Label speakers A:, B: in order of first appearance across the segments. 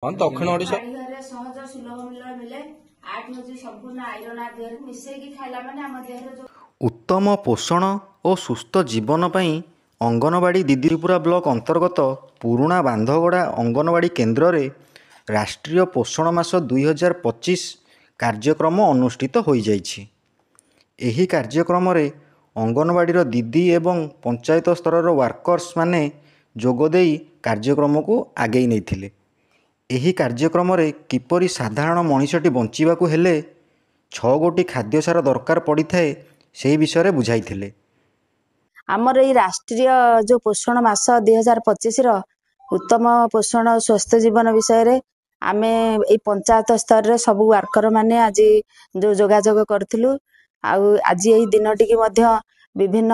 A: ହଁ ଦକ୍ଷିଣ ଓଡ଼ିଶା
B: ବାଡ଼ିଘରେ ସହଜ ସୁଲଭ ମୂଲ୍ୟ ମିଳେ। ଆଠ ହେଉଛି ସମ୍ପୂର୍ଣ୍ଣ ଆଇରନ୍ ଦେହରେ ମିଶେଇକି ଖାଇଲା ମାନେ ଆମ ଦେହରେ ଯୋଉ
C: ଉତ୍ତମ ପୋଷଣ ଓ ସୁସ୍ଥ ଜୀବନ ପାଇଁ ଅଙ୍ଗନବାଡ଼ି ଦିଦିପୁରା ବ୍ଲକ ଅନ୍ତର୍ଗତ ପୁରୁଣା ବାନ୍ଧଗଡ଼ା ଅଙ୍ଗନବାଡ଼ି କେନ୍ଦ୍ରରେ ରାଷ୍ଟ୍ରୀୟ ପୋଷଣ ମାସ 2025 କାର୍ଯ୍ୟକ୍ରମ ଅନୁଷ୍ଠିତ ହୋଇଯାଇଛି। ଏହି କାର୍ଯ୍ୟକ୍ରମରେ ଅଙ୍ଗନବାଡ଼ିର ଦିଦି ଏବଂ ପଞ୍ଚାୟତ ସ୍ତରର ୱାର୍କର୍ସ ମାନେ ଯୋଗଦେଇ କାର୍ଯ୍ୟକ୍ରମକୁ ଆଗେଇ ନେଇଥିଲେ। ଏହି କାର୍ଯ୍ୟକ୍ରମରେ କିପରି ସାଧାରଣ ମଣିଷଟି ବଞ୍ଚିବାକୁ ହେଲେ 6 ଗୋଟି ଖାଦ୍ୟସାର ଦରକାର ପଡ଼ିଥାଏ ସେହି ବିଷୟରେ ବୁଝାଇଥିଲେ।
D: ଆମର ଏଇ ରାଷ୍ଟ୍ରୀୟ ଯୋଉ ପୋଷଣ ମାସ 2025ର ଉତ୍ତମ ପୋଷଣ ଓ ସ୍ୱସ୍ଥ ଜୀବନ ବିଷୟରେ ଆମେ ଏଇ ପଞ୍ଚାୟତ ସ୍ତରରେ ସବୁ ୱାର୍କର ମାନେ ଆଜି ଯୋଉ ଯୋଗାଯୋଗ କରିଥିଲୁ। ଆଉ ଆଜି ଏଇ ଦିନଟିକି ମଧ୍ୟ ବିଭିନ୍ନ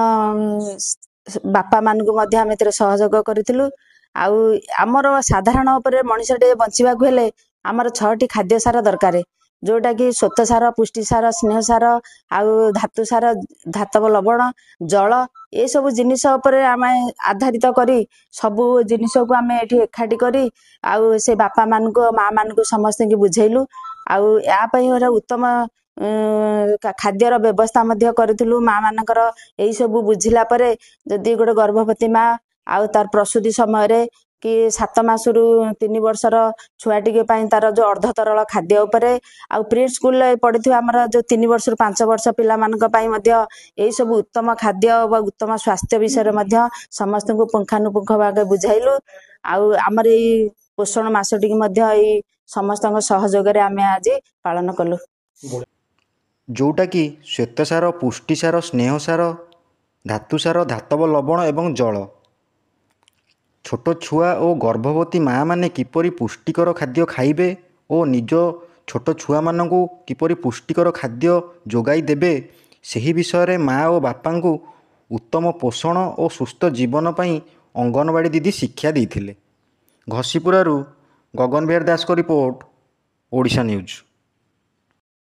D: ବାପା ମାନଙ୍କୁ ମଧ୍ୟ ଆମେ ଏଥିରେ ସହଯୋଗ କରିଥିଲୁ। ଆଉ ଆମର ସାଧାରଣ ଉପରେ ମଣିଷଟେ ବଞ୍ଚିବାକୁ ହେଲେ ଆମର 6ଟି ଖାଦ୍ୟ ସାର ଦରକାର, ଯୋଉଟା କି ଶ୍ୱେତ ସାର, ପୁଷ୍ଟି ସାର, ସ୍ନେହ ସାର, ଆଉ ଧାତୁ ସାର, ଧାତବ ଲବଣ, ଜଳ, ଏସବୁ ଜିନିଷ ଉପରେ ଆମେ ଆଧାରିତ କରି ସବୁ ଜିନିଷକୁ ଆମେ ଏଠି ଏକାଠି କରି ଆଉ ସେ ବାପା ମାନଙ୍କୁ ମା ମାନଙ୍କୁ ସମସ୍ତଙ୍କୁ ବୁଝେଇଲୁ। ଆଉ ୟା ପାଇଁ ଗୋଟେ ଉତ୍ତମ ଖାଦ୍ୟର ବ୍ୟବସ୍ଥା ମଧ୍ୟ କରିଥିଲୁ। ମା ମାନଙ୍କର ଏଇ ସବୁ ବୁଝିଲା ପରେ ଯଦି ଗୋଟେ ଗର୍ଭବତୀ ମା ଆଉ ତାର ପ୍ରସୂତି ସମୟରେ କି 7 ମାସରୁ 3 ବର୍ଷର ଛୁଆଟିକେ ପାଇଁ ତାର ଯୋଉ ଅର୍ଦ୍ଧ ତରଳ ଖାଦ୍ୟ ଉପରେ ଆଉ ପ୍ରି ସ୍କୁଲରେ ପଢିଥିବା ଆମର ଯୋଉ 3 ବର୍ଷରୁ 5 ବର୍ଷ ପିଲାମାନଙ୍କ ପାଇଁ ମଧ୍ୟ ଏଇ ସବୁ ଉତ୍ତମ ଖାଦ୍ୟ ବା ଉତ୍ତମ ସ୍ୱାସ୍ଥ୍ୟ ବିଷୟରେ ମଧ୍ୟ ସମସ୍ତଙ୍କୁ ପୁଙ୍ଖାନୁପୁଙ୍ଖ ଭାବେ ବୁଝାଇଲୁ। ଆଉ ଆମର ଏଇ ପୋଷଣ ମାସଟିକି ମଧ୍ୟ ଏଇ ସମସ୍ତଙ୍କ ସହଯୋଗରେ ଆମେ ଆଜି ପାଳନ କଲୁ।
C: ଯେଉଁଟାକି ଶ୍ୱେତସାର, ପୁଷ୍ଟିସାର, ସ୍ନେହସାର, ଧାତୁସାର, ଧାତବ ଲବଣ ଏବଂ ଜଳ। ଛୋଟ ଛୁଆ ଓ ଗର୍ଭବତୀ ମା ମାନେ କିପରି ପୁଷ୍ଟିକର ଖାଦ୍ୟ ଖାଇବେ ଓ ନିଜ ଛୋଟ ଛୁଆମାନଙ୍କୁ କିପରି ପୁଷ୍ଟିକର ଖାଦ୍ୟ ଯୋଗାଇ ଦେବେ ସେହି ବିଷୟରେ ମା ଓ ବାପାଙ୍କୁ ଉତ୍ତମ ପୋଷଣ ଓ ସୁସ୍ଥ ଜୀବନ ପାଇଁ ଅଙ୍ଗନବାଡ଼ି ଦିଦି ଶିକ୍ଷା ଦେଇଥିଲେ। ଘସିପୁରାରୁ ଗଗନ ବିହାର ଦାସଙ୍କ ରିପୋର୍ଟ, ଓଡ଼ିଶା ନ୍ୟୁଜ୍।